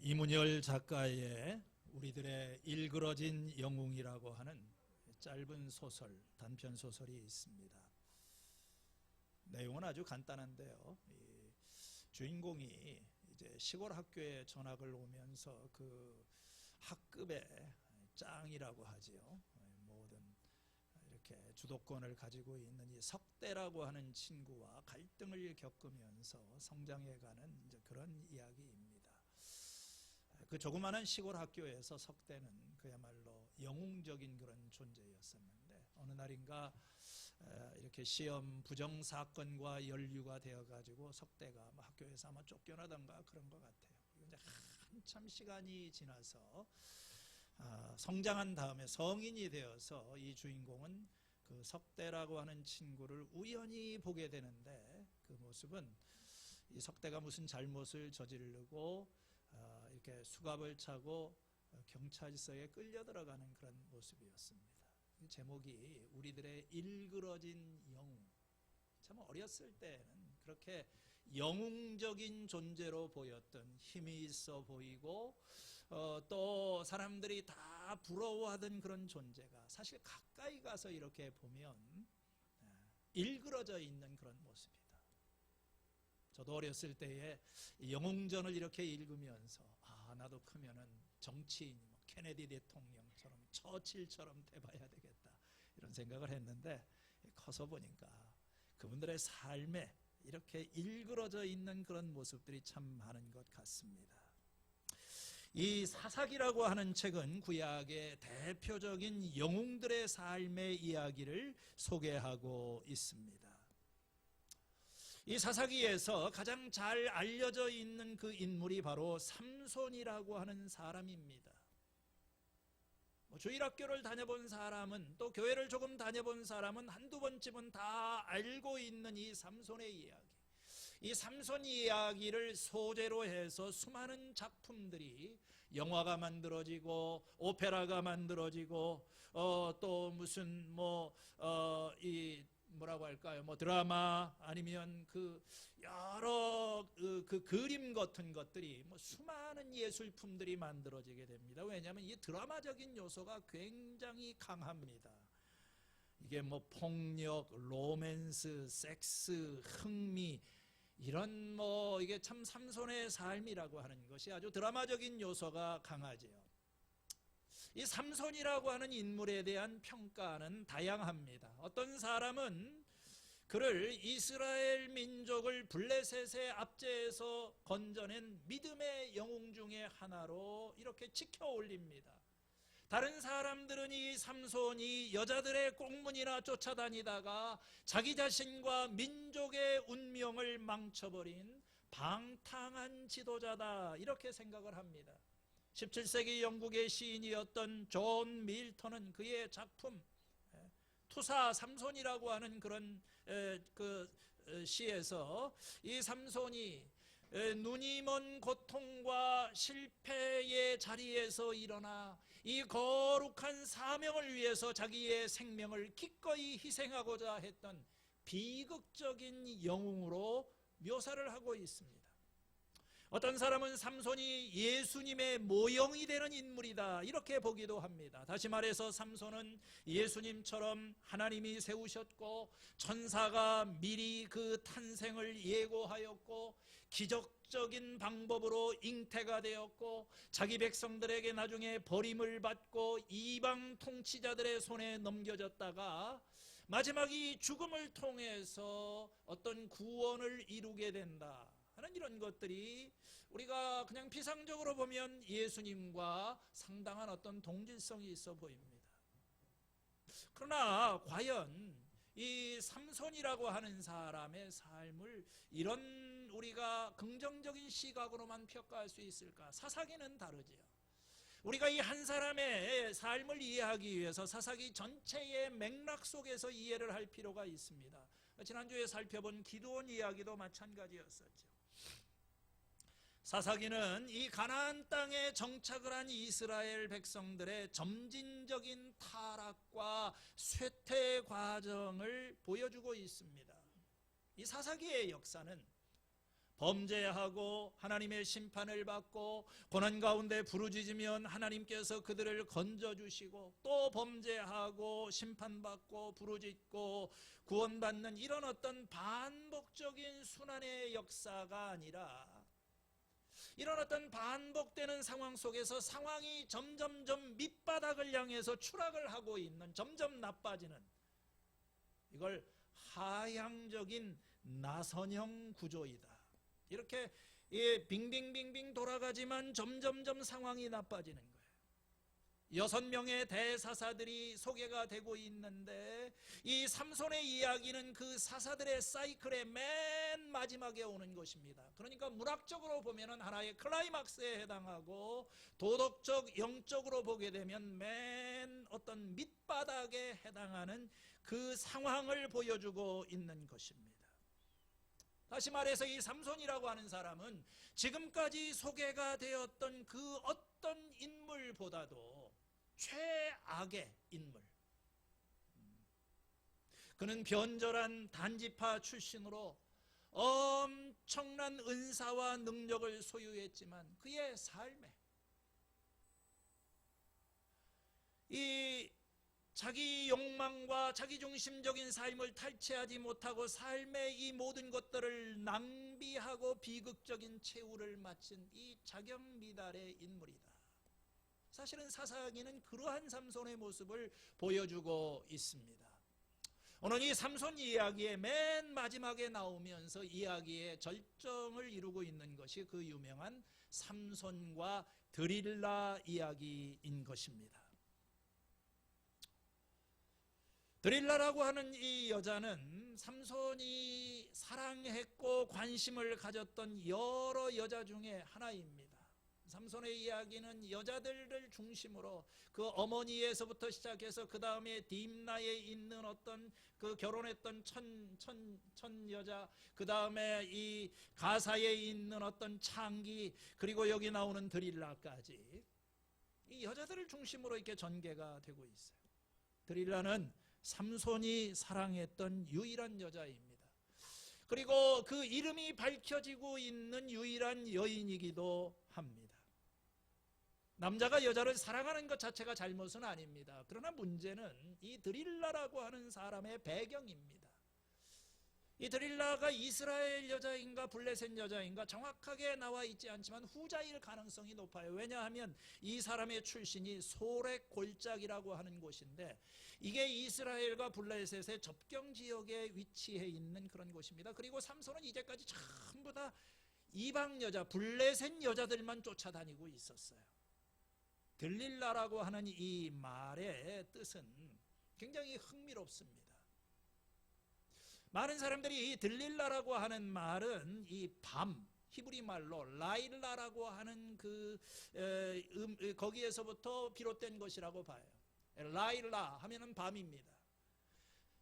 이문열 작가의 우리들의 일그러진 영웅이라고 하는 짧은 소설, 단편 소설이 있습니다. 내용은 아주 간단한데요. 이 주인공이 이제 시골 학교에 전학을 오면서 그 학급의 짱이라고 하지요. 모든 이렇게 주도권을 가지고 있는 이 석대라고 하는 친구와 갈등을 겪으면서 성장해가는 이제 그런 이야기입니다. 그 조그마한 시골 학교에서 석대는 그야말로 영웅적인 그런 존재였었는데 어느 날인가 이렇게 시험 부정 사건과 연루가 되어가지고 석대가 학교에서 아마 쫓겨나던가 그런 것 같아요. 그리고 이제 한참 시간이 지나서 성장한 다음에 성인이 되어서 이 주인공은 그 석대라고 하는 친구를 우연히 보게 되는데 그 모습은 이 석대가 무슨 잘못을 저지르고 이렇게 수갑을 차고 경찰서에 끌려 들어가는 그런 모습이었습니다. 제목이 우리들의 일그러진 영웅. 참 어렸을 때는 그렇게 영웅적인 존재로 보였던, 힘이 있어 보이고 또 사람들이 다 부러워하던 그런 존재가 사실 가까이 가서 이렇게 보면 일그러져 있는 그런 모습이다. 저도 어렸을 때에 영웅전을 이렇게 읽으면서 나도 크면은 정치인, 케네디 대통령처럼 처칠처럼 돼봐야 되겠다 이런 생각을 했는데 커서 보니까 그분들의 삶에 이렇게 일그러져 있는 그런 모습들이 참 많은 것 같습니다. 이 사사기라고 하는 책은 구약의 대표적인 영웅들의 삶의 이야기를 소개하고 있습니다. 이 사사기에서 가장 잘 알려져 있는 그 인물이 바로 삼손이라고 하는 사람입니다. 주일학교를 다녀본 사람은 또 교회를 조금 다녀본 사람은 한두 번쯤은 다 알고 있는 이 삼손의 이야기. 이 삼손 이야기를 소재로 해서 수많은 작품들이 영화가 만들어지고 오페라가 만들어지고 또 무슨 뭐라고 할까요? 드라마 아니면 그 여러 그 그림 같은 것들이 수많은 예술품들이 만들어지게 됩니다. 왜냐하면 이 드라마적인 요소가 굉장히 강합니다. 이게 폭력, 로맨스, 섹스, 흥미 이런 이게 참 삼손의 삶이라고 하는 것이 아주 드라마적인 요소가 강하지요. 이 삼손이라고 하는 인물에 대한 평가는 다양합니다. 어떤 사람은 그를 이스라엘 민족을 블레셋의 압제에서 건져낸 믿음의 영웅 중에 하나로 이렇게 지켜 올립니다. 다른 사람들은 이 삼손이 여자들의 꽁문이나 쫓아다니다가 자기 자신과 민족의 운명을 망쳐버린 방탕한 지도자다 이렇게 생각을 합니다. 17세기 영국의 시인이었던 존 밀턴은 그의 작품 투사 삼손이라고 하는 그런 시에서 이 삼손이 눈이 먼 고통과 실패의 자리에서 일어나 이 거룩한 사명을 위해서 자기의 생명을 기꺼이 희생하고자 했던 비극적인 영웅으로 묘사를 하고 있습니다. 어떤 사람은 삼손이 예수님의 모형이 되는 인물이다 이렇게 보기도 합니다. 다시 말해서 삼손은 예수님처럼 하나님이 세우셨고 천사가 미리 그 탄생을 예고하였고 기적적인 방법으로 잉태가 되었고 자기 백성들에게 나중에 버림을 받고 이방 통치자들의 손에 넘겨졌다가 마지막 이 죽음을 통해서 어떤 구원을 이루게 된다 하는 이런 것들이 우리가 그냥 피상적으로 보면 예수님과 상당한 어떤 동질성이 있어 보입니다. 그러나 과연 이 삼손이라고 하는 사람의 삶을 이런 우리가 긍정적인 시각으로만 평가할 수 있을까? 사사기는 다르지요. 우리가 이 한 사람의 삶을 이해하기 위해서 사사기 전체의 맥락 속에서 이해를 할 필요가 있습니다. 지난주에 살펴본 기드온 이야기도 마찬가지였었죠. 사사기는 이 가나안 땅에 정착을 한 이스라엘 백성들의 점진적인 타락과 쇠퇴 과정을 보여주고 있습니다. 이 사사기의 역사는 범죄하고 하나님의 심판을 받고 고난 가운데 부르짖으면 하나님께서 그들을 건져주시고, 또 범죄하고 심판받고 부르짖고 구원받는 이런 어떤 반복적인 순환의 역사가 아니라, 이런 어떤 반복되는 상황 속에서 상황이 점점점 밑바닥을 향해서 추락을 하고 있는, 점점 나빠지는, 이걸 하향적인 나선형 구조이다. 이렇게 빙빙빙빙 돌아가지만 점점점 상황이 나빠지는 거예요. 6명의 대사사들이 소개가 되고 있는데, 이 삼손의 이야기는 그 사사들의 사이클의 맨 마지막에 오는 것입니다. 그러니까 문학적으로 보면 하나의 클라이막스에 해당하고, 도덕적, 영적으로 보게 되면 맨 어떤 밑바닥에 해당하는 그 상황을 보여주고 있는 것입니다. 다시 말해서 이 삼손이라고 하는 사람은 지금까지 소개가 되었던 그 어떤 인물보다도 최악의 인물. 그는 변절한 단지파 출신으로 엄청난 은사와 능력을 소유했지만 그의 삶에 이 자기 욕망과 자기중심적인 삶을 탈취하지 못하고 삶의 이 모든 것들을 낭비하고 비극적인 최후를 마친 이 자경미달의 인물이다. 사실은 사사기는 그러한 삼손의 모습을 보여주고 있습니다. 오늘 이 삼손 이야기의 맨 마지막에 나오면서 이야기의 절정을 이루고 있는 것이 그 유명한 삼손과 드릴라 이야기인 것입니다. 드릴라라고 하는 이 여자는 삼손이 사랑했고 관심을 가졌던 여러 여자 중에 하나입니다. 삼손의 이야기는 여자들을 중심으로 그 어머니에서부터 시작해서 그 다음에 딥나에 있는 어떤 그 결혼했던 천 여자, 그 다음에 이 가사에 있는 어떤 창기, 그리고 여기 나오는 드릴라까지 이 여자들을 중심으로 이렇게 전개가 되고 있어요. 드릴라는 삼손이 사랑했던 유일한 여자입니다. 그리고 그 이름이 밝혀지고 있는 유일한 여인이기도 합니다. 남자가 여자를 사랑하는 것 자체가 잘못은 아닙니다. 그러나 문제는 이 드릴라라고 하는 사람의 배경입니다. 이 드릴라가 이스라엘 여자인가 블레셋 여자인가 정확하게 나와 있지 않지만 후자일 가능성이 높아요. 왜냐하면 이 사람의 출신이 소렉 골짜기라고 하는 곳인데, 이게 이스라엘과 블레셋의 접경 지역에 위치해 있는 그런 곳입니다. 그리고 삼손은 이제까지 전부 다 이방 여자, 블레셋 여자들만 쫓아다니고 있었어요. 들릴라라고 하는 이 말의 뜻은 굉장히 흥미롭습니다. 많은 사람들이 이 들릴라라고 하는 말은 이 밤, 히브리 말로 라일라라고 하는 거기에서부터 비롯된 것이라고 봐요. 라일라 하면은 밤입니다.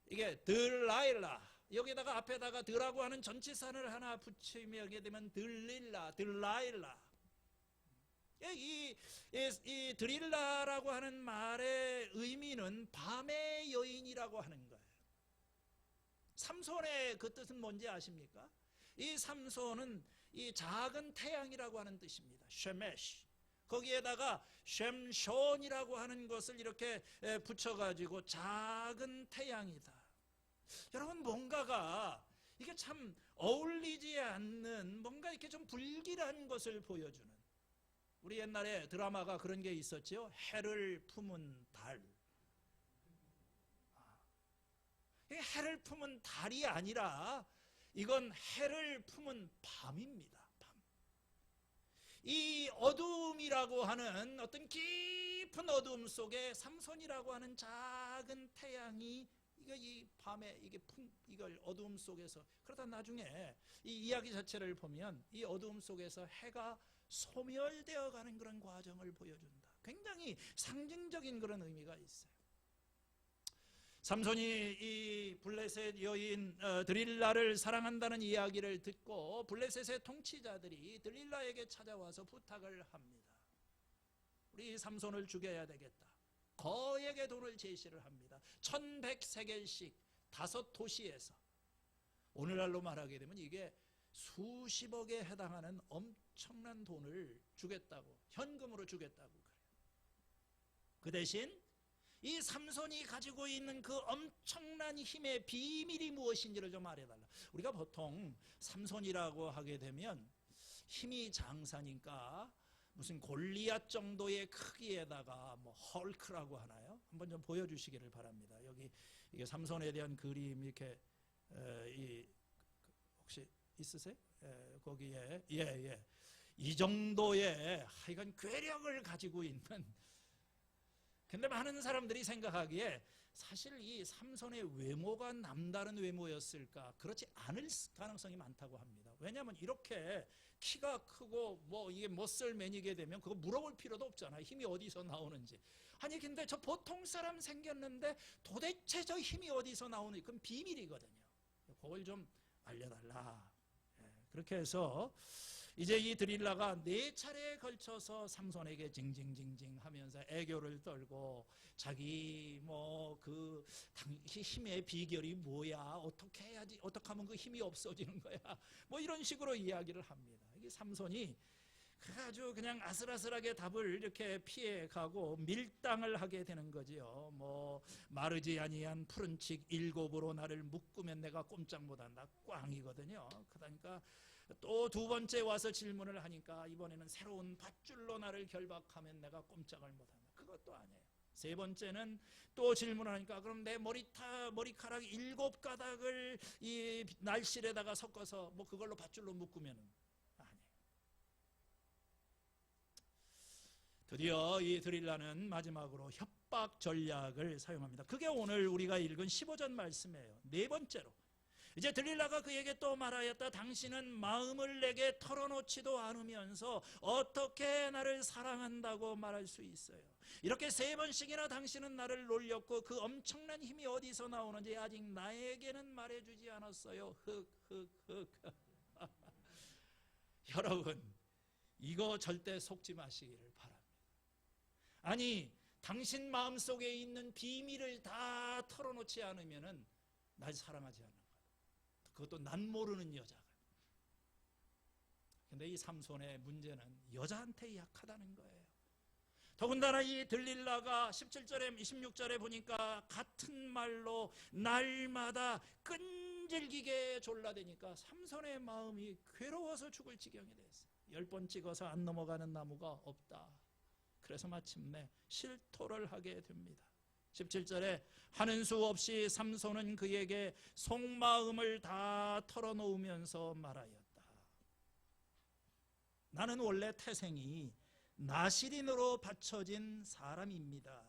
이게 들라일라, 여기다가 앞에다가 들라고 하는 전치사를 하나 붙이게 되면 들릴라, 들라일라. 이 드릴라라고 하는 말의 의미는 밤의 여인이라고 하는 거예요. 삼손의 그 뜻은 뭔지 아십니까? 이 삼손은 이 작은 태양이라고 하는 뜻입니다. 쉐메시. 거기에다가 쉔숀이라고 하는 것을 이렇게 붙여가지고 작은 태양이다. 여러분, 뭔가가 이게 참 어울리지 않는, 뭔가 이렇게 좀 불길한 것을 보여주는, 우리 옛날에 드라마가 그런 게 있었죠. 해를 품은 달. 해를 품은 달이 아니라 이건 해를 품은 밤입니다. 밤. 이 어두움이라고 하는 어떤 깊은 어두움 속에 삼손이라고 하는 작은 태양이 이 밤에 이걸 어두움 속에서, 그러다 나중에 이 이야기 자체를 보면 이 어두움 속에서 해가 소멸되어 가는 그런 과정을 보여준다. 굉장히 상징적인 그런 의미가 있어요. 삼손이 이 블레셋 여인 드릴라를 사랑한다는 이야기를 듣고 블레셋의 통치자들이 드릴라에게 찾아와서 부탁을 합니다. 우리 삼손을 죽여야 되겠다. 거액의 돈을 제시를 합니다. 1100세겔씩 5도시에서, 오늘날로 말하게 되면 이게 수십억에 해당하는 엄청난 돈을 주겠다고, 현금으로 주겠다고 그래요. 그 대신 이 삼손이 가지고 있는 그 엄청난 힘의 비밀이 무엇인지를 좀 알려달라. 우리가 보통 삼손이라고 하게 되면 힘이 장사니까 무슨 골리앗 정도의 크기에다가 뭐 헐크라고 하나요? 한번 좀 보여주시기를 바랍니다. 여기 이게 삼손에 대한 그림 이렇게 혹시 있으세요? 거기에 이 정도의 하여간 괴력을 가지고 있는. 근데 많은 사람들이 생각하기에 사실 이 삼손의 외모가 남다른 외모였을까? 그렇지 않을 가능성이 많다고 합니다. 왜냐하면 이렇게 키가 크고 뭐 이게 머슬맨이게 되면 그거 물어볼 필요도 없잖아요. 힘이 어디서 나오는지. 아니 근데 저 보통 사람 생겼는데 도대체 저 힘이 어디서 나오는지 그건 비밀이거든요. 그걸 좀 알려달라. 그렇게 해서 이제 이 드릴라가 4차례에 걸쳐서 삼손에게 징징징징 하면서 애교를 떨고 자기 뭐 그 당시 힘의 비결이 뭐야, 어떻게 해야지, 어떻게 하면 그 힘이 없어지는 거야, 뭐 이런 식으로 이야기를 합니다. 이게 삼손이 아주 그냥 아슬아슬하게 답을 이렇게 피해가고 밀당을 하게 되는 거지요. 뭐 마르지 아니한 푸른 칙 7으로 나를 묶으면 내가 꼼짝 못한다, 꽝이거든요. 그러니까 또 2번째 와서 질문을 하니까 이번에는 새로운 밧줄로 나를 결박하면 내가 꼼짝을 못한다, 그것도 아니에요. 3번째는 또 질문을 하니까 그럼 내 머리카락 7가닥을 이 날실에다가 섞어서 뭐 그걸로 밧줄로 묶으면 아니에요. 드디어 이 드릴라는 마지막으로 협박 전략을 사용합니다. 그게 오늘 우리가 읽은 15절 말씀이에요. 4번째로 이제 드릴라가 그에게 또 말하였다. 당신은 마음을 내게 털어놓지도 않으면서 어떻게 나를 사랑한다고 말할 수 있어요? 이렇게 3번씩이나 당신은 나를 놀렸고 그 엄청난 힘이 어디서 나오는지 아직 나에게는 말해주지 않았어요. 여러분, 이거 절대 속지 마시기를 바랍니다. 아니, 당신 마음속에 있는 비밀을 다 털어놓지 않으면 날 사랑하지 않는 거예요. 그것도 난 모르는 여자가. 근데 이 삼손의 문제는 여자한테 약하다는 거예요. 더군다나 이 들릴라가 17절에 26절에 보니까 같은 말로 날마다 끈질기게 졸라대니까 삼손의 마음이 괴로워서 죽을 지경이 됐어요. 10번 찍어서 안 넘어가는 나무가 없다. 그래서 마침내 실토를 하게 됩니다. 17절에 하는 수 없이 삼손은 그에게 속마음을 다 털어놓으면서 말하였다. 나는 원래 태생이 나시린으로 받쳐진 사람입니다.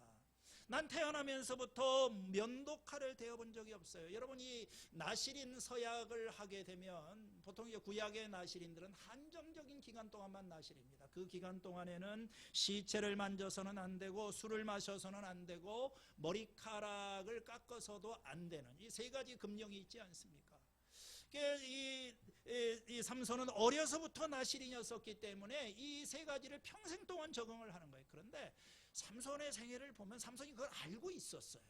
난 태어나면서부터 면도칼을 대어본 적이 없어요. 여러분이 나시린 서약을 하게 되면 보통 구약의 나시린들은 한정적인 기간 동안만 나시립니다. 그 기간 동안에는 시체를 만져서는 안 되고 술을 마셔서는 안 되고 머리카락을 깎아서도 안 되는 이 3가지 금령이 있지 않습니까? 이 삼손은 어려서부터 나시린이었기 때문에 이 3가지를 평생 동안 적응을 하는 거예요. 그런데 삼손의 생애를 보면 삼손이 그걸 알고 있었어요.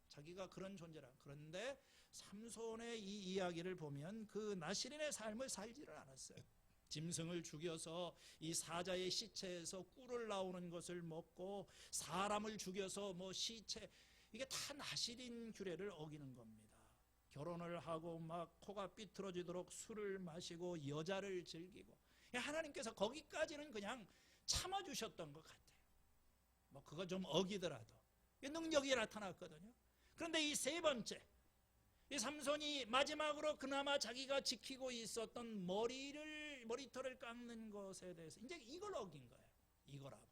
자기가 그런 존재라. 그런데 삼손의 이 이야기를 보면 그 나시린의 삶을 살지를 않았어요. 짐승을 죽여서 이 사자의 시체에서 꿀을 나오는 것을 먹고 사람을 죽여서 뭐 시체, 이게 다 나시린 규례를 어기는 겁니다. 결혼을 하고 막 코가 삐뚤어지도록 술을 마시고 여자를 즐기고, 하나님께서 거기까지는 그냥 참아주셨던 것 같아요. 뭐 그거 좀 어기더라도 능력이 나타났거든요. 그런데 이 3번째, 이 삼손이 마지막으로 그나마 자기가 지키고 있었던 머리털을 깎는 것에 대해서 이제 이걸 어긴 거예요. 이거라고.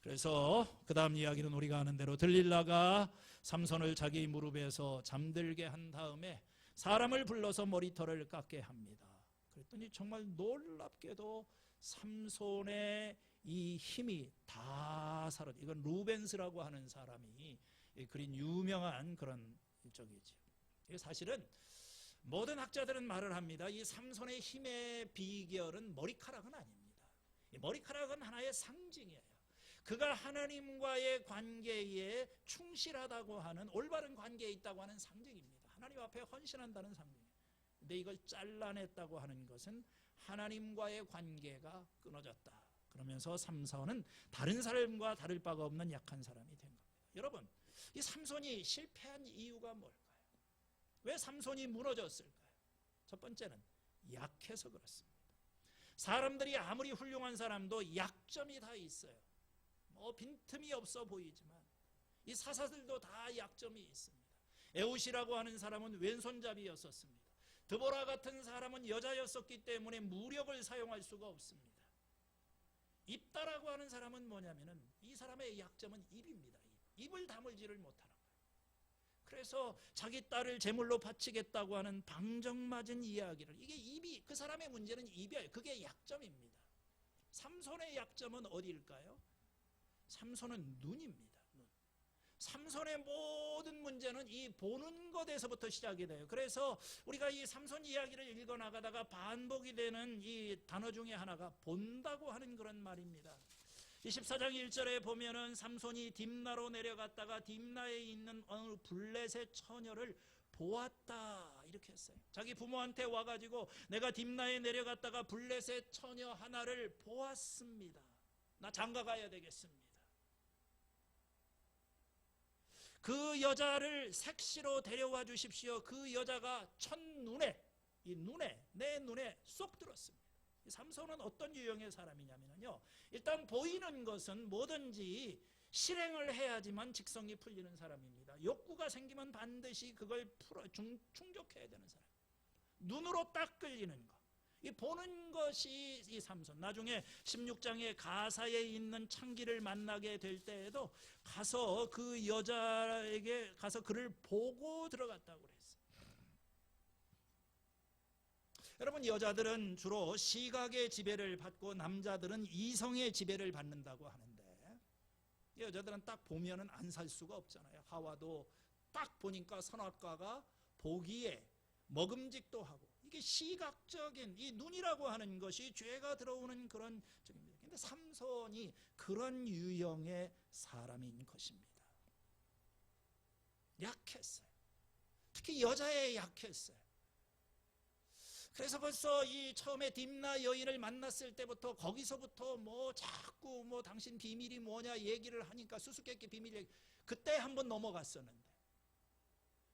그래서 그 다음 이야기는 우리가 아는 대로 들릴라가 삼손을 자기 무릎에서 잠들게 한 다음에 사람을 불러서 머리털을 깎게 합니다. 그랬더니 정말 놀랍게도 삼손의 이 힘이 다 사라져. 이건 루벤스라고 하는 사람이 그린 유명한 그런 적이죠. 사실은 모든 학자들은 말을 합니다. 이 삼손의 힘의 비결은 머리카락은 아닙니다. 머리카락은 하나의 상징이에요. 그가 하나님과의 관계에 충실하다고 하는, 올바른 관계에 있다고 하는 상징입니다. 하나님 앞에 헌신한다는 상징이에요. 근데 이걸 잘라냈다고 하는 것은 하나님과의 관계가 끊어졌다. 그러면서 삼손은 다른 사람과 다를 바가 없는 약한 사람이 된 겁니다. 여러분, 이 삼손이 실패한 이유가 뭘까요? 왜 삼손이 무너졌을까요? 첫 번째는 약해서 그렇습니다. 사람들이 아무리 훌륭한 사람도 약점이 다 있어요. 빈틈이 없어 보이지만 이 사사들도 다 약점이 있습니다. 에웃이라고 하는 사람은 왼손잡이였었습니다. 드보라 같은 사람은 여자였었기 때문에 무력을 사용할 수가 없습니다. 입다라고 하는 사람은 뭐냐면은 이 사람의 약점은 입입니다. 입을 다물지를 못하는 거예요. 그래서 자기 딸을 제물로 바치겠다고 하는 방정맞은 이야기를, 이게 입이, 그 사람의 문제는 입이에요. 그게 약점입니다. 삼손의 약점은 어디일까요? 삼손은 눈입니다. 눈. 삼손의 모든 문제는 이 보는 것에서부터 시작이 돼요. 그래서 우리가 이 삼손 이야기를 읽어나가다가 반복이 되는 이 단어 중에 하나가 본다고 하는 그런 말입니다. 14장 1절에 보면은 삼손이 딥나로 내려갔다가 딥나에 있는 어느 블레셋 처녀를 보았다 이렇게 했어요. 자기 부모한테 와가지고 내가 딥나에 내려갔다가 블레셋 처녀 하나를 보았습니다. 나 장가 가야 되겠습니다. 그 여자를 색시로 데려와 주십시오. 그 여자가 첫눈에, 내 눈에 쏙 들었습니다. 삼손은 어떤 유형의 사람이냐면요, 일단 보이는 것은 뭐든지 실행을 해야지만 직성이 풀리는 사람입니다. 욕구가 생기면 반드시 그걸 충족해야 되는 사람. 눈으로 딱 끌리는 거. 이 보는 것이 이 삼손. 나중에 16장에 가사에 있는 창기를 만나게 될 때에도 가서 그 여자에게 가서 그를 보고 들어갔다고 그랬어요. 여러분, 여자들은 주로 시각의 지배를 받고 남자들은 이성의 지배를 받는다고 하는데, 여자들은 딱 보면은 안 살 수가 없잖아요. 하와도 딱 보니까 선악과가 보기에 먹음직도 하고, 이게 시각적인 이 눈이라고 하는 것이 죄가 들어오는 그런 적입니다. 근데 삼손이 그런 유형의 사람인 것입니다. 약했어요. 특히 여자에 약했어요. 그래서 벌써 이 처음에 딥나 여인을 만났을 때부터 거기서부터 자꾸 당신 비밀이 뭐냐 얘기를 하니까 수수께끼 비밀 얘기, 그때 한번 넘어갔었는데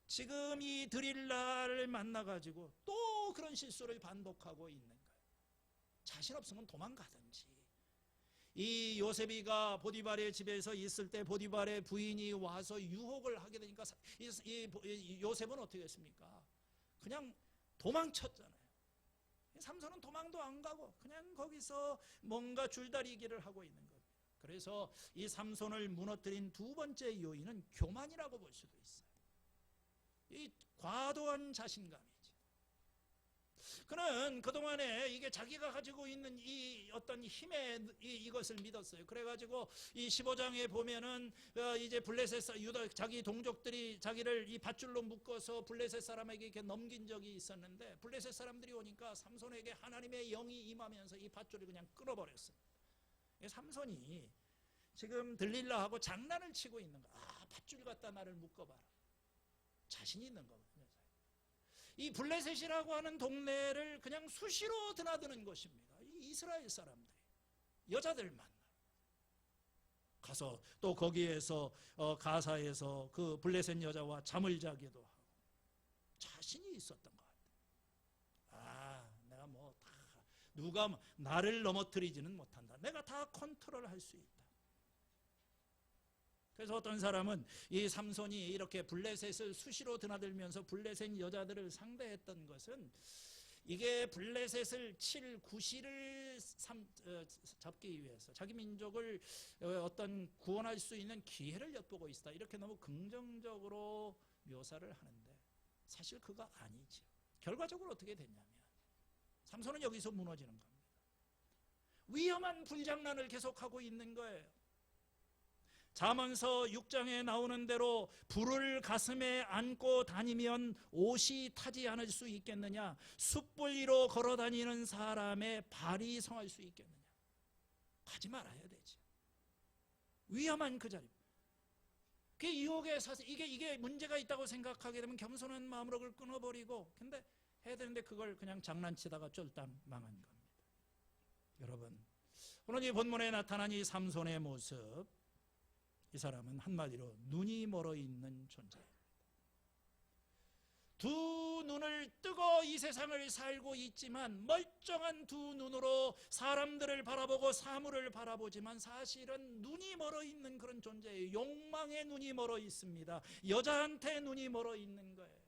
지금 이 드릴라를 만나가지고 또 그런 실수를 반복하고 있는 거예요. 자신 없으면 도망가든지. 이 요셉이가 보디발의 집에서 있을 때 보디발의 부인이 와서 유혹을 하게 되니까 이 요셉은 어떻게 했습니까? 그냥 도망쳤잖아요. 삼손은 도망도 안 가고 그냥 거기서 뭔가 줄다리기를 하고 있는 겁니다. 그래서 이 삼손을 무너뜨린 두 번째 요인은 교만이라고 볼 수도 있어요. 이 과도한 자신감이지. 그는 그동안에 이게 자기가 가지고 있는 이 어떤 힘의 이것을 믿었어요. 그래가지고 이 15장에 보면은 이제 블레셋 유다 자기 동족들이 자기를 이 밧줄로 묶어서 블레셋 사람에게 이렇게 넘긴 적이 있었는데, 블레셋 사람들이 오니까 삼손에게 하나님의 영이 임하면서 이 밧줄을 그냥 끊어버렸어요. 삼손이 지금 들릴라하고 장난을 치고 있는 거야. 밧줄 갖다 나를 묶어봐라. 자신 있는 거거든요. 이 블레셋이라고 하는 동네를 그냥 수시로 드나드는 것입니다. 이 이스라엘 사람들이 여자들 만나 가서 또 거기에서 가사에서 그 블레셋 여자와 잠을 자기도 하고 자신이 있었던 것 같아요. 내가 다 누가 나를 넘어뜨리지는 못한다. 내가 다 컨트롤할 수 있다. 그래서 어떤 사람은 이 삼손이 이렇게 블레셋을 수시로 드나들면서 블레셋 여자들을 상대했던 것은 이게 블레셋을 칠 구실을 잡기 위해서 자기 민족을 어떤 구원할 수 있는 기회를 엿보고 있다. 이렇게 너무 긍정적으로 묘사를 하는데 사실 그거 아니죠. 결과적으로 어떻게 됐냐면 삼손은 여기서 무너지는 겁니다. 위험한 불장난을 계속하고 있는 거예요. 잠언서 6장에 나오는 대로 불을 가슴에 안고 다니면 옷이 타지 않을 수 있겠느냐, 숯불 위로 걸어 다니는 사람의 발이 성할 수 있겠느냐. 가지 말아야 되지. 위험한 그 자리. 그 유혹의 사슬, 이게 문제가 있다고 생각하게 되면 겸손한 마음으로 그걸 끊어버리고, 근데 해야 되는데 그걸 그냥 장난치다가 쫄딱 망한 겁니다. 여러분, 오늘 이 본문에 나타난 이 삼손의 모습, 이 사람은 한마디로 눈이 멀어 있는 존재입니다. 두 눈을 뜨고 이 세상을 살고 있지만 멀쩡한 두 눈으로 사람들을 바라보고 사물을 바라보지만 사실은 눈이 멀어 있는 그런 존재예요. 욕망의 눈이 멀어 있습니다. 여자한테 눈이 멀어 있는 거예요.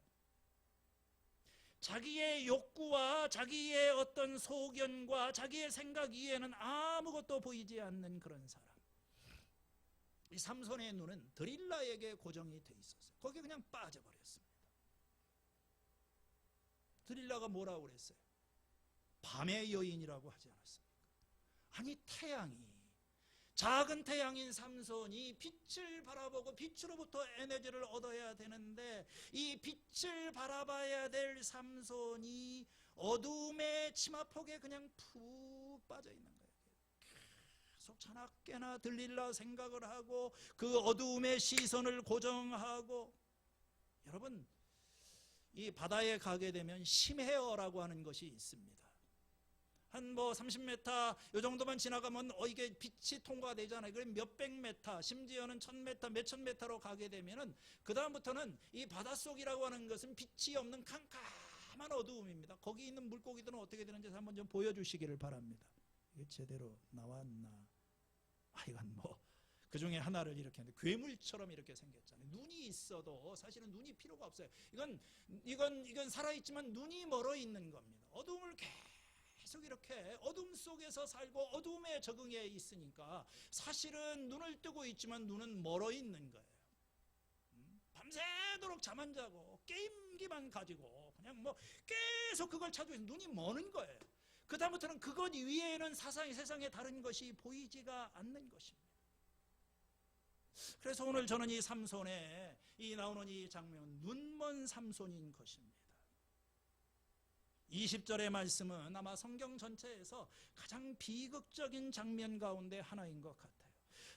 자기의 욕구와 자기의 어떤 소견과 자기의 생각 이외에는 아무것도 보이지 않는 그런 사람. 이 삼손의 눈은 드릴라에게 고정이 돼 있었어요. 거기에 그냥 빠져버렸습니다. 드릴라가 뭐라고 그랬어요? 밤의 여인이라고 하지 않았습니까? 아니, 태양이, 작은 태양인 삼손이 빛을 바라보고 빛으로부터 에너지를 얻어야 되는데 이 빛을 바라봐야 될 삼손이 어둠의 치마폭에 그냥 푹 빠져 있는 거예요. 계속 자나깨나 들릴라 생각을 하고 그 어두움의 시선을 고정하고. 여러분, 이 바다에 가게 되면 심해어라고 하는 것이 있습니다. 한 30m 요 정도만 지나가면 이게 빛이 통과되잖아요. 그럼 몇백 메타, 심지어는 1000m, 몇천 메타로 가게 되면은 그 다음부터는 이 바닷속이라고 하는 것은 빛이 없는 캄캄한 어두움입니다. 거기 있는 물고기들은 어떻게 되는지 한번 좀 보여주시기를 바랍니다. 이게 제대로 나왔나? 이건 그 중에 하나를 이렇게 하는데 괴물처럼 이렇게 생겼잖아요. 눈이 있어도 사실은 눈이 필요가 없어요. 이건 살아있지만 눈이 멀어 있는 겁니다. 어둠을 계속 이렇게 어둠 속에서 살고 어둠에 적응해 있으니까 사실은 눈을 뜨고 있지만 눈은 멀어 있는 거예요. 밤새도록 잠 안 자고 게임기만 가지고 그냥 계속 그걸 찾고 있는, 눈이 머는 거예요. 그 다음부터는 그것 이외에는 세상에 다른 것이 보이지가 않는 것입니다. 그래서 오늘 저는 이 삼손에 나오는 이 장면, 눈먼 삼손인 것입니다. 20절의 말씀은 아마 성경 전체에서 가장 비극적인 장면 가운데 하나인 것 같아요.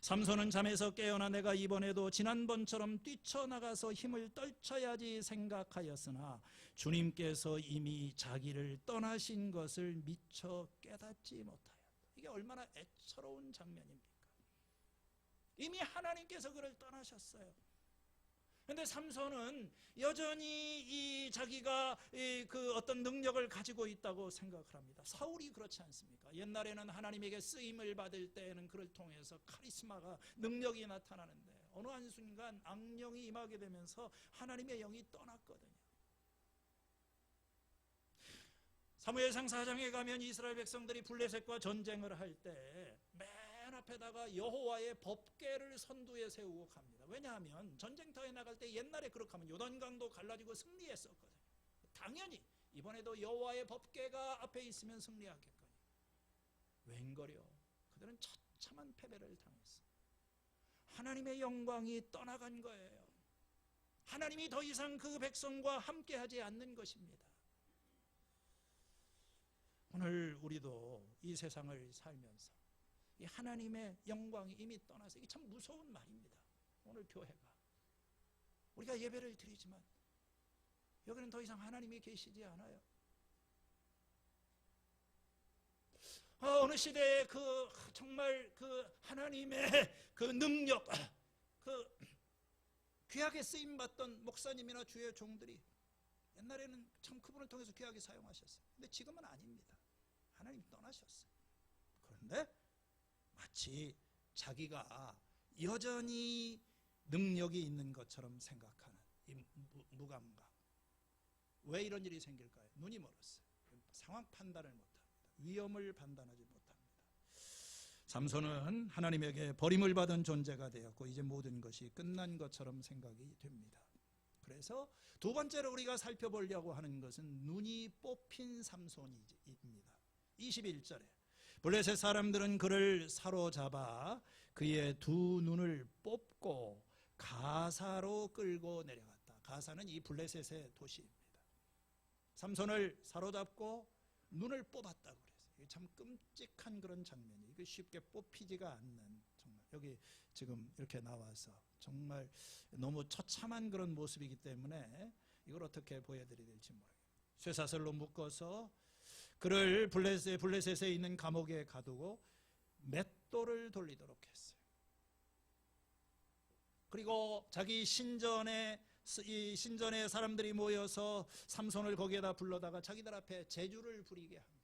삼손은 잠에서 깨어나 내가 이번에도 지난번처럼 뛰쳐나가서 힘을 떨쳐야지 생각하였으나 주님께서 이미 자기를 떠나신 것을 미처 깨닫지 못하였다. 이게 얼마나 애처로운 장면입니까? 이미 하나님께서 그를 떠나셨어요. 그런데 삼손은 여전히 자기가 그 어떤 능력을 가지고 있다고 생각을 합니다. 사울이 그렇지 않습니까? 옛날에는 하나님에게 쓰임을 받을 때에는 그를 통해서 카리스마가, 능력이 나타나는데 어느 한순간 악령이 임하게 되면서 하나님의 영이 떠났거든요. 사무엘상 4장에 가면 이스라엘 백성들이 블레셋과 전쟁을 할 때 맨 앞에다가 여호와의 법궤를 선두에 세우고 갑니다. 왜냐하면 전쟁터에 나갈 때 옛날에 그렇게 하면 요단강도 갈라지고 승리했었거든요. 당연히 이번에도 여호와의 법궤가 앞에 있으면 승리하겠거니. 웬걸요? 그들은 처참한 패배를 당했어요. 하나님의 영광이 떠나간 거예요. 하나님이 더 이상 그 백성과 함께하지 않는 것입니다. 오늘 우리도 이 세상을 살면서 이 하나님의 영광이 이미 떠나서, 이게 참 무서운 말입니다. 오늘 교회가 우리가 예배를 드리지만 여기는 더 이상 하나님이 계시지 않아요. 어느 시대에 정말 하나님의 능력, 귀하게 쓰임받던 목사님이나 주의 종들이 옛날에는 참 그분을 통해서 귀하게 사용하셨어요. 근데 지금은 아닙니다. 하나님 떠나셨어요. 그런데 마치 자기가 여전히 능력이 있는 것처럼 생각하는 이 무감각. 왜 이런 일이 생길까요? 눈이 멀었어요. 상황 판단을 못합니다. 위험을 판단하지 못합니다. 삼손은 하나님에게 버림을 받은 존재가 되었고 이제 모든 것이 끝난 것처럼 생각이 됩니다. 그래서 두 번째로 우리가 살펴보려고 하는 것은 눈이 뽑힌 삼손입니다. 21절에 블레셋 사람들은 그를 사로잡아 그의 두 눈을 뽑고 가사로 끌고 내려갔다. 가사는 이 블레셋의 도시입니다. 삼손을 사로잡고 눈을 뽑았다고 그랬어요. 이게 참 끔찍한 그런 장면이에요. 이게 쉽게 뽑히지가 않는, 정말 여기 지금 이렇게 나와서 정말 너무 처참한 그런 모습이기 때문에 이걸 어떻게 보여드려야 될지 모르겠어요. 쇠사슬로 묶어서 그를 블레셋에 있는 감옥에 가두고 맷돌을 돌리도록 했어요. 그리고 자기 신전에 사람들이 모여서 삼손을 거기에다 불러다가 자기들 앞에 제주를 부리게 합니다.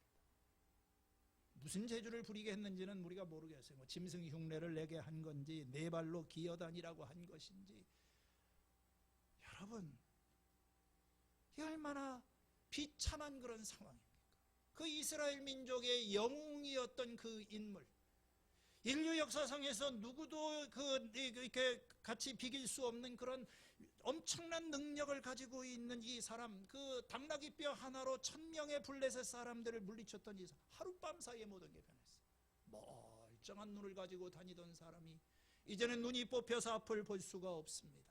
무슨 제주를 부리게 했는지는 우리가 모르겠어요. 뭐 짐승 흉내를 내게 한 건지, 네 발로 기어다니라고 한 것인지. 여러분, 이 얼마나 비참한 그런 상황입니까? 그 이스라엘 민족의 영웅이었던 그 인물, 인류 역사상에서 누구도 이렇게 같이 비길 수 없는 그런 엄청난 능력을 가지고 있는 이 사람, 그 당나귀뼈 하나로 1000명의 블레셋 사람들을 물리쳤던 이 사람, 하룻밤 사이에 모든 게 변했어요. 멀쩡한 눈을 가지고 다니던 사람이 이제는 눈이 뽑혀서 앞을 볼 수가 없습니다.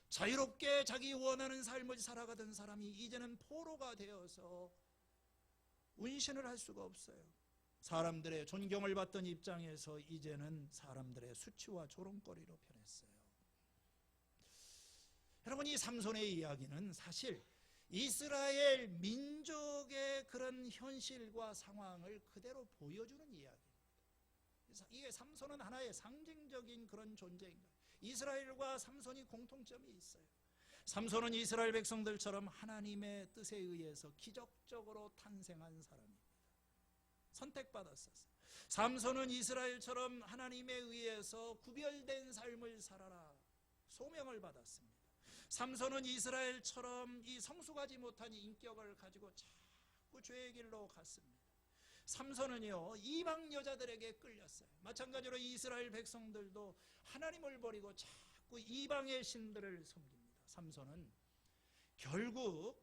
자유롭게 자기 원하는 삶을 살아가던 사람이 이제는 포로가 되어서 운신을 할 수가 없어요. 사람들의 존경을 받던 입장에서 이제는 사람들의 수치와 조롱거리로 변했어요. 여러분, 이 삼손의 이야기는 사실 이스라엘 민족의 그런 현실과 상황을 그대로 보여주는 이야기입니다. 이게 삼손은 하나의 상징적인 그런 존재인 거예요. 이스라엘과 삼손이 공통점이 있어요. 삼손은 이스라엘 백성들처럼 하나님의 뜻에 의해서 기적적으로 탄생한 사람입니다. 선택받았었어요. 삼손은 이스라엘처럼 하나님에 의해서 구별된 삶을 살아라 소명을 받았습니다. 삼손은 이스라엘처럼 이 성숙하지 못한 인격을 가지고 자꾸 죄의 길로 갔습니다. 삼손은요, 이방 여자들에게 끌렸어요. 마찬가지로 이스라엘 백성들도 하나님을 버리고 자꾸 이방의 신들을 섬깁니다. 삼손은 결국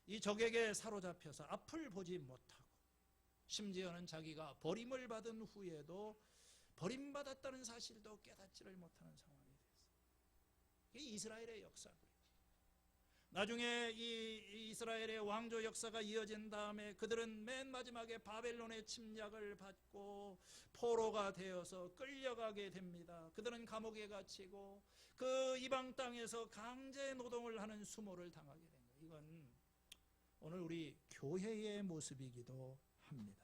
이 적에게 사로잡혀서 앞을 보지 못하고, 심지어는 자기가 버림을 받은 후에도 버림받았다는 사실도 깨닫지를 못하는 상황이 됐어요. 이게 이스라엘의 역사고요. 나중에 이 이스라엘의 왕조 역사가 이어진 다음에 그들은 맨 마지막에 바벨론의 침략을 받고 포로가 되어서 끌려가게 됩니다. 그들은 감옥에 갇히고 그 이방 땅에서 강제 노동을 하는 수모를 당하게 된 거예요. 이건 오늘 우리 교회의 모습이기도 합니다.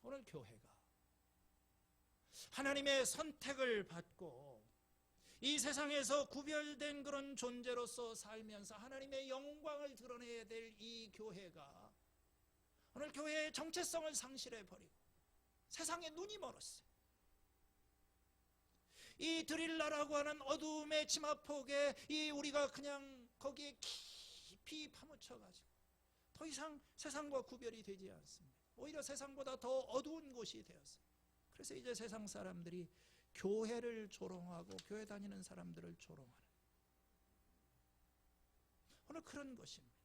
오늘 교회가 하나님의 선택을 받고 이 세상에서 구별된 그런 존재로서 살면서 하나님의 영광을 드러내야 될 이 교회가 오늘 교회의 정체성을 상실해버리고 세상에 눈이 멀었어요. 이 드릴라라고 하는 어둠의 치마폭에 우리가 그냥 거기에 깊이 파묻혀가지고 더 이상 세상과 구별이 되지 않습니다. 오히려 세상보다 더 어두운 곳이 되었어요. 그래서 이제 세상 사람들이 교회를 조롱하고 교회 다니는 사람들을 조롱하는 오늘 그런 것입니다.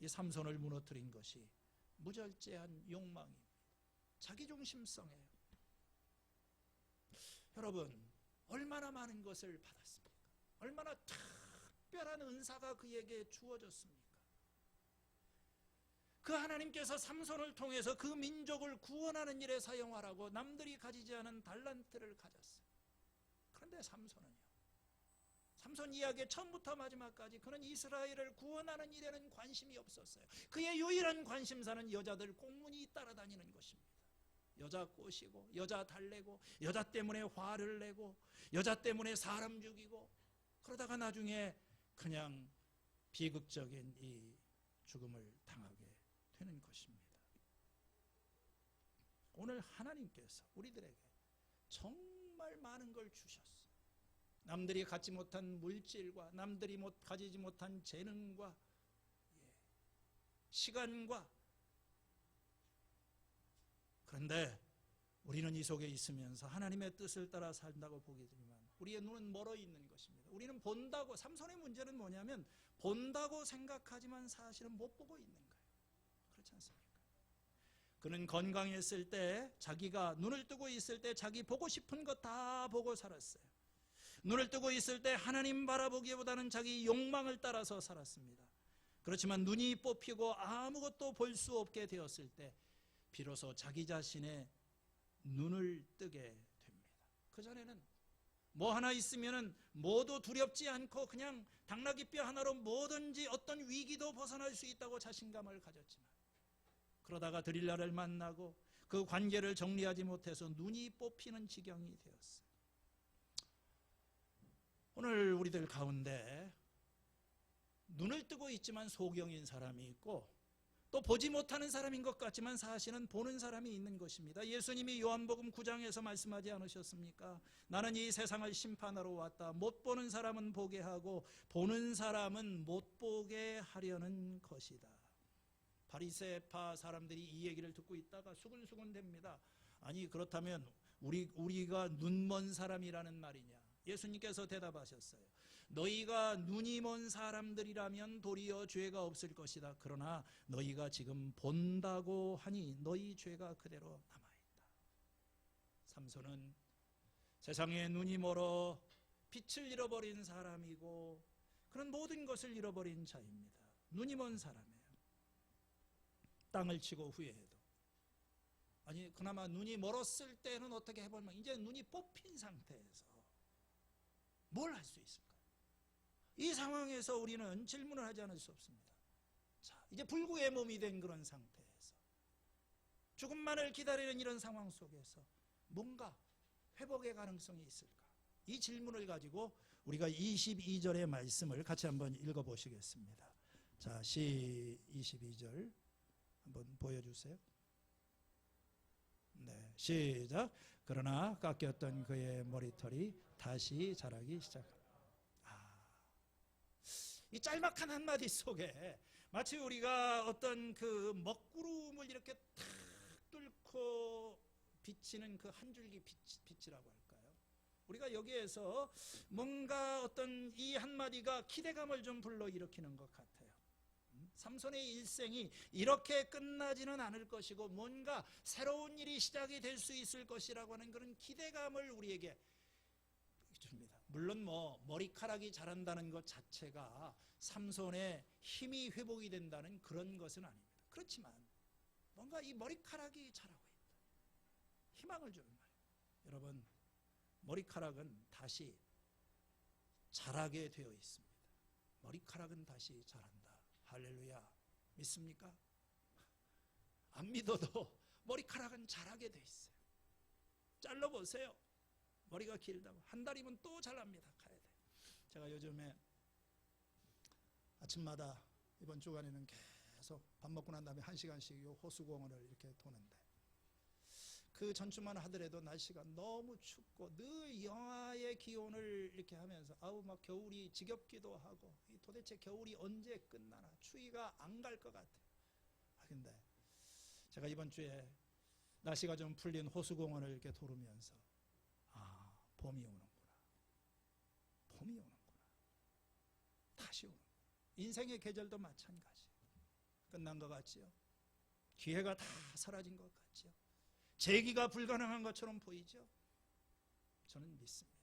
이 삼손을 무너뜨린 것이 무절제한 욕망입니다. 자기중심성이에요. 여러분, 얼마나 많은 것을 받았습니까? 얼마나 특별한 은사가 그에게 주어졌습니까? 그 하나님께서 삼손을 통해서 그 민족을 구원하는 일에 사용하라고 남들이 가지지 않은 달란트를 가졌어요. 그런데 삼손 이야기의 처음부터 마지막까지 그는 이스라엘을 구원하는 일에는 관심이 없었어요. 그의 유일한 관심사는 여자들 꽁무니 따라다니는 것입니다. 여자 꼬시고 여자 달래고 여자 때문에 화를 내고 여자 때문에 사람 죽이고, 그러다가 나중에 그냥 비극적인 이 죽음을 당하게 되는 것입니다. 오늘 하나님께서 우리들에게 정말 많은 걸 주셨어요. 남들이 갖지 못한 물질과 남들이 가지지 못한 재능과 시간과, 그런데 우리는 이 속에 있으면서 하나님의 뜻을 따라 산다고 보기지만 우리의 눈은 멀어 있는 것입니다. 우리는 본다고, 삼손의 문제는 뭐냐면 본다고 생각하지만 사실은 못 보고 있는 거예요. 그렇지 않습니까? 그는 건강했을 때, 자기가 눈을 뜨고 있을 때 자기 보고 싶은 거 다 보고 살았어요. 눈을 뜨고 있을 때 하나님 바라보기보다는 자기 욕망을 따라서 살았습니다. 그렇지만 눈이 뽑히고 아무것도 볼 수 없게 되었을 때 비로소 자기 자신의 눈을 뜨게 됩니다. 그전에는 뭐 하나 있으면은 뭐도 두렵지 않고 그냥 당나귀뼈 하나로 뭐든지 어떤 위기도 벗어날 수 있다고 자신감을 가졌지만, 그러다가 드릴라를 만나고 그 관계를 정리하지 못해서 눈이 뽑히는 지경이 되었어요. 오늘 우리들 가운데 눈을 뜨고 있지만 소경인 사람이 있고, 또 보지 못하는 사람인 것 같지만 사실은 보는 사람이 있는 것입니다. 예수님이 요한복음 9장에서 말씀하지 않으셨습니까? 나는 이 세상을 심판하러 왔다. 못 보는 사람은 보게 하고 보는 사람은 못 보게 하려는 것이다. 바리새파 사람들이 이 얘기를 듣고 있다가 수근수근 됩니다. 아니, 그렇다면 우리가 눈먼 사람이라는 말이냐? 예수님께서 대답하셨어요. 너희가 눈이 먼 사람들이라면 도리어 죄가 없을 것이다. 그러나 너희가 지금 본다고 하니 너희 죄가 그대로 남아있다. 삼손은 세상에 눈이 멀어 빛을 잃어버린 사람이고 그런 모든 것을 잃어버린 자입니다. 눈이 먼 사람이에요. 땅을 치고 후회해도, 아니 그나마 눈이 멀었을 때는 어떻게 해볼만, 이제 눈이 뽑힌 상태에서 뭘 할 수 있을까? 이 상황에서 우리는 질문을 하지 않을 수 없습니다. 자, 이제 불구의 몸이 된 그런 상태에서 죽음만을 기다리는 이런 상황 속에서 뭔가 회복의 가능성이 있을까? 이 질문을 가지고 우리가 22절의 말씀을 같이 한번 읽어보시겠습니다. 자, 22절 한번 보여주세요. 네, 시작. 그러나 깎였던 그의 머리털이 다시 자라기 시작합니다. 이 짤막한 한마디 속에 마치 우리가 어떤 그 먹구름을 이렇게 탁 뚫고 비치는 그 한 줄기 빛이라고 할까요? 우리가 여기에서 뭔가 어떤 이 한마디가 기대감을 좀 불러일으키는 것 같아요. 삼손의 일생이 이렇게 끝나지는 않을 것이고 뭔가 새로운 일이 시작이 될 수 있을 것이라고 하는 그런 기대감을 우리에게 줍니다. 물론 머리카락이 자란다는 것 자체가 삼손의 힘이 회복이 된다는 그런 것은 아닙니다. 그렇지만 뭔가 이 머리카락이 자라고 있다, 희망을 주는 말이에요. 여러분, 머리카락은 다시 자라게 되어 있습니다. 머리카락은 다시 자란다. 할렐루야. 믿습니까? 안 믿어도 머리카락은 자라게 돼 있어요. 잘라보세요. 머리가 길다고 한 달이면 또 자랍니다. 가야 돼. 제가 요즘에 아침마다 이번 주간에는 계속 밥 먹고 난 다음에 1시간씩 요 호수공원을 이렇게 도는데, 그 전주만 하더라도 날씨가 너무 춥고 늘 영하의 기온을 이렇게 하면서 아우 막 겨울이 지겹기도 하고, 도대체 겨울이 언제 끝나나, 추위가 안 갈 것 같아요. 근데 제가 이번 주에 날씨가 좀 풀린 호수공원을 이렇게 돌으면서 봄이 오는구나. 봄이 오는구나. 다시 오는구나. 인생의 계절도 마찬가지. 끝난 것 같지요? 기회가 다 사라진 것 같지요? 재기가 불가능한 것처럼 보이죠? 저는 믿습니다.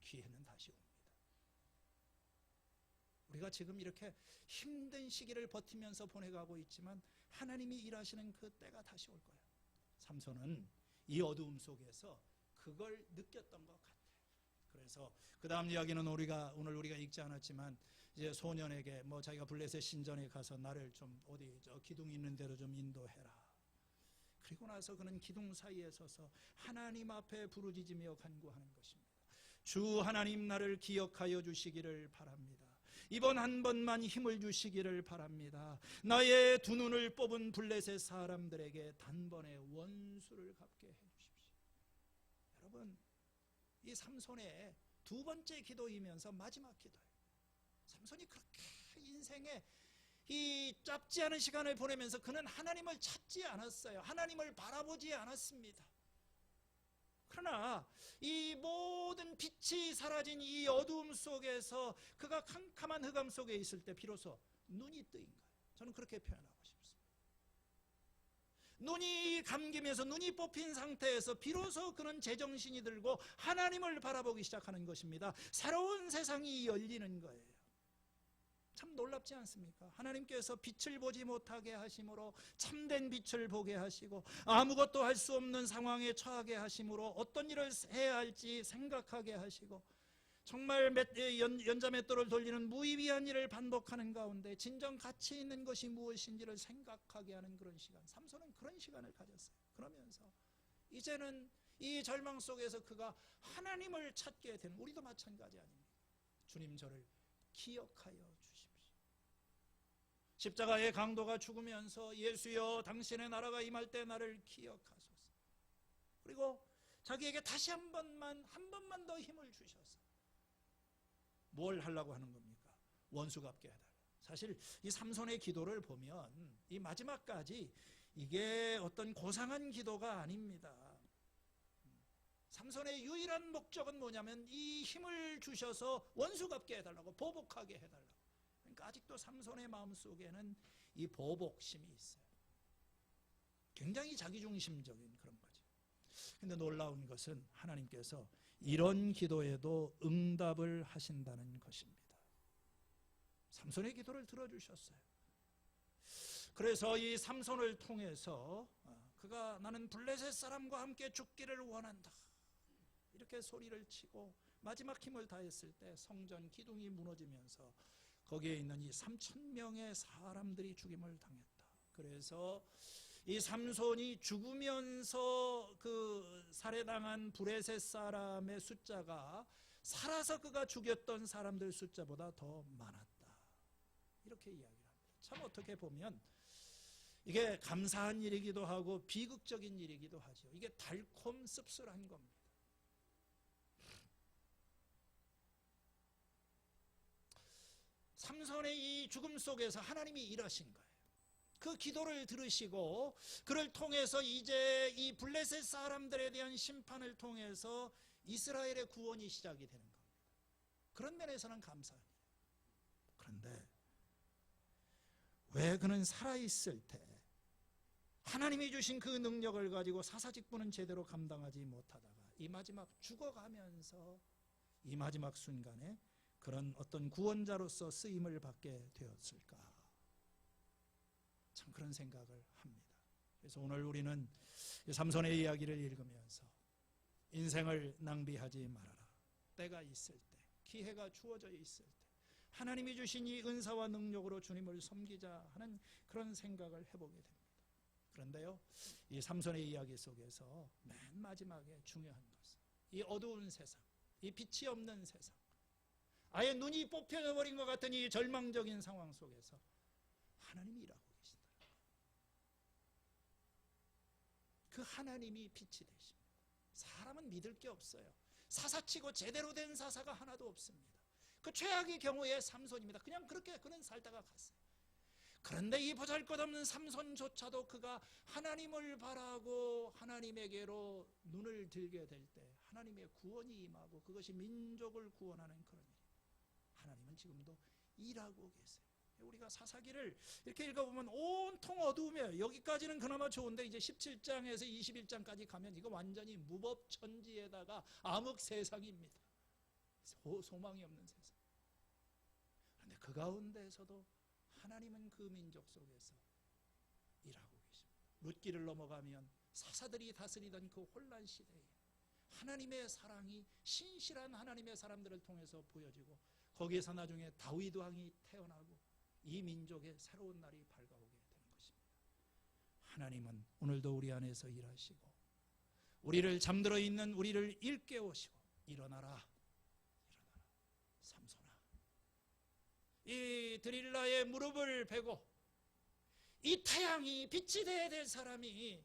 기회는 다시 옵니다. 우리가 지금 이렇게 힘든 시기를 버티면서 보내가고 있지만 하나님이 일하시는 그 때가 다시 올 거예요. 삼손은 이 어두움 속에서 그걸 느꼈던 것 같아요. 그래서 그 다음 이야기는 오늘 우리가 읽지 않았지만, 이제 소년에게 자기가 블레셋 신전에 가서 나를 좀 어디 기둥 있는 데로 좀 인도해라. 그리고 나서 그는 기둥 사이에 서서 하나님 앞에 부르짖으며 간구하는 것입니다. 주 하나님, 나를 기억하여 주시기를 바랍니다. 이번 한 번만 힘을 주시기를 바랍니다. 나의 두 눈을 뽑은 블레셋 사람들에게 단번에 원수를 갚게 해주십시오. 여러분, 이 삼손의 두 번째 기도이면서 마지막 기도예요. 삼손이 그렇게 인생에 이 짧지 않은 시간을 보내면서 그는 하나님을 찾지 않았어요. 하나님을 바라보지 않았습니다. 그러나 이 모든 빛이 사라진 이 어두움 속에서 그가 캄캄한 흑암 속에 있을 때 비로소 눈이 뜨인 거예요. 저는 그렇게 표현하고 싶습니다. 눈이 감기면서 눈이 뽑힌 상태에서 비로소 그는 제정신이 들고 하나님을 바라보기 시작하는 것입니다. 새로운 세상이 열리는 거예요. 참 놀랍지 않습니까? 하나님께서 빛을 보지 못하게 하심으로 참된 빛을 보게 하시고 아무것도 할 수 없는 상황에 처하게 하심으로 어떤 일을 해야 할지 생각하게 하시고 정말 연자맷돌을 돌리는 무의미한 일을 반복하는 가운데 진정 가치 있는 것이 무엇인지를 생각하게 하는 그런 시간, 삼손은 그런 시간을 가졌어요. 그러면서 이제는 이 절망 속에서 그가 하나님을 찾게 되는, 우리도 마찬가지 아닙니까? 주님 저를 기억하여 주십시오. 십자가의 강도가 죽으면서 예수여 당신의 나라가 임할 때 나를 기억하소서. 그리고 자기에게 다시 한 번만 더 힘을 주셔서 뭘 하려고 하는 겁니까? 원수 갚게 해달라. 사실 이 삼손의 기도를 보면 이 마지막까지 이게 어떤 고상한 기도가 아닙니다. 삼손의 유일한 목적은 뭐냐면 이 힘을 주셔서 원수 갚게 해달라고, 보복하게 해달라고. 그러니까 아직도 삼손의 마음속에는 이 보복심이 있어요. 굉장히 자기중심적인 그런 거죠. 근데 놀라운 것은 하나님께서 이런 기도에도 응답을 하신다는 것입니다. 삼손의 기도를 들어주셨어요. 그래서 이 삼손을 통해서 그가 나는 블레셋 사람과 함께 죽기를 원한다 이렇게 소리를 치고 마지막 힘을 다했을 때 성전 기둥이 무너지면서 거기에 있는 이 3,000명의 사람들이 죽임을 당했다. 그래서 이 삼손이 죽으면서 그 살해당한 블레셋 사람의 숫자가 살아서 그가 죽였던 사람들 숫자보다 더 많았다. 이렇게 이야기를 합니다. 참 어떻게 보면 이게 감사한 일이기도 하고 비극적인 일이기도 하죠. 이게 달콤 씁쓸한 겁니다. 삼손의 이 죽음 속에서 하나님이 일하신 거예요. 그 기도를 들으시고 그를 통해서 이제 이 블레셋 사람들에 대한 심판을 통해서 이스라엘의 구원이 시작이 되는 겁니다. 그런 면에서는 감사한 일. 그런데 왜 그는 살아있을 때 하나님이 주신 그 능력을 가지고 사사직분은 제대로 감당하지 못하다가 이 마지막 죽어가면서 이 마지막 순간에 그런 어떤 구원자로서 쓰임을 받게 되었을까? 참 그런 생각을 합니다. 그래서 오늘 우리는 삼손의 이야기를 읽으면서 인생을 낭비하지 말아라. 때가 있을 때, 기회가 주어져 있을 때 하나님이 주신 이 은사와 능력으로 주님을 섬기자 하는 그런 생각을 해보게 됩니다. 그런데요, 이 삼손의 이야기 속에서 맨 마지막에 중요한 것은 이 어두운 세상, 이 빛이 없는 세상, 아예 눈이 뽑혀져 버린 것 같은 이 절망적인 상황 속에서 하나님이 일하고 계신다. 그 하나님이 빛이 되십니다. 사람은 믿을 게 없어요. 사사치고 제대로 된 사사가 하나도 없습니다. 그 최악의 경우에 삼손입니다. 그냥 그렇게 그는 살다가 갔어요. 그런데 이 보잘것없는 삼손조차도 그가 하나님을 바라고 하나님에게로 눈을 들게 될 때 하나님의 구원이 임하고 그것이 민족을 구원하는 그런 일. 하나님은 지금도 일하고 계세요. 우리가 사사기를 이렇게 읽어보면 온통 어두우며 여기까지는 그나마 좋은데 이제 17장에서 21장까지 가면 이거 완전히 무법천지에다가 암흑 세상입니다. 소망이 없는 세상. 그런데 그 가운데에서도 하나님은 그 민족 속에서 일하고 계십니다. 룻기를 넘어가면 사사들이 다스리던 그 혼란 시대에 하나님의 사랑이 신실한 하나님의 사람들을 통해서 보여지고 거기에서 나중에 다윗 왕이 태어나고 이 민족의 새로운 날이 밝아오게 되는 것입니다. 하나님은 오늘도 우리 안에서 일하시고 우리를 잠들어 있는 우리를 일깨우시고 일어나라 삼손아, 이 드릴라의 무릎을 베고 이 태양이 빛이 되어야 될 사람이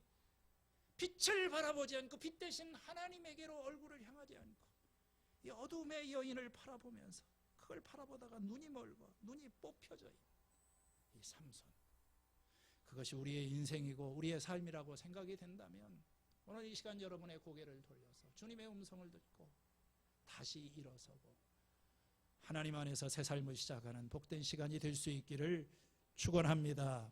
빛을 바라보지 않고 빛 대신 하나님에게로 얼굴을 향하지 않고 이 어둠의 여인을 바라보면서 그걸 바라보다가 눈이 멀고 눈이 뽑혀져 있는 이 삼손, 그것이 우리의 인생이고 우리의 삶이라고 생각이 된다면 오늘 이 시간 여러분의 고개를 돌려서 주님의 음성을 듣고 다시 일어서고 하나님 안에서 새 삶을 시작하는 복된 시간이 될 수 있기를 축원합니다.